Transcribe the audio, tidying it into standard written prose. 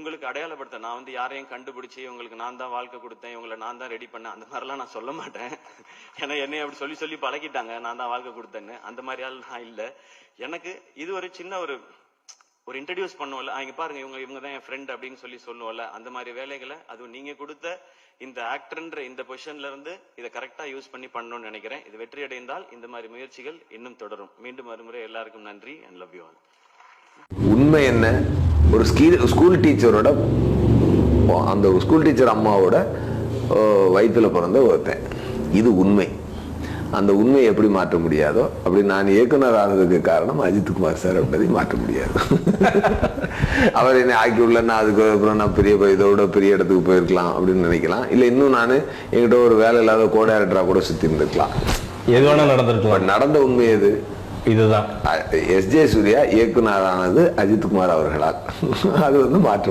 உங்களுக்கு அடையாளப்படுத்த நான் வந்து யாரையும் கண்டுபிடிச்சி உங்களுக்கு நான் தான் வாழ்க்கை கொடுத்தேன், இவங்களை நான் தான் ரெடி பண்ணேன், அந்த மாதிரிலாம் நான் சொல்ல மாட்டேன். ஏன்னா என்னை அப்படி சொல்லி சொல்லி பழகிட்டாங்க, நான் தான் வாழ்க்கை கொடுத்தேன்னு. அந்த மாதிரி ஆள் நான் இல்லை. எனக்கு இது ஒரு சின்ன ஒரு இன்ட்ரடியூஸ் பண்ணுவோம்ல, இங்க பாருங்க இவங்க தான் என் ஃப்ரெண்ட் அப்படின்னு சொல்லி சொல்லுவோம்ல, அந்த மாதிரி வேலைகளை அதுவும் நீங்க கொடுத்த இந்த ஆக்டர்ன்ற இந்த பொசிஷன்ல இருந்து இதை கரெக்டா யூஸ் பண்ணி பண்ணணும்னு நினைக்கிறேன். இது வெற்றி அடைந்தால் இந்த மாதிரி முயற்சிகள் இன்னும் தொடரும். மீண்டும் மறுமுறை எல்லாருக்கும் நன்றி அண்ட் லவ் யூ ஆல். உண்மை என்ன, ஒரு ஸ்கூல் டீச்சரோட அந்த ஸ்கூல் டீச்சர் அம்மாவோட வயிற்றுல பிறந்த ஒருத்தன், இது உண்மை. அந்த உண்மையை எப்படி மாற்ற முடியாதோ அப்படி நான் இயக்குனர் ஆனதுக்கு காரணம் அஜித்குமார் சார் என்பதை மாற்ற முடியாது. அவர் என்னை ஆக்கி உள்ளன்னா அதுக்கப்புறம் நான் இதோட பெரிய இடத்துக்கு போயிருக்கலாம் அப்படின்னு நினைக்கலாம். இல்லை இன்னும் நான் என்கிட்ட ஒரு வேலை இல்லாத கோ டைரக்டரா கூட சுத்தி இருந்திருக்கலாம். எது வேணா நடந்திருக்கலாம். நடந்த உண்மை எது? இதுதான். எஸ்.ஜே. சூர்யா இயக்குனர் ஆனது அஜித்குமார் அவர்களால். அது மாற்ற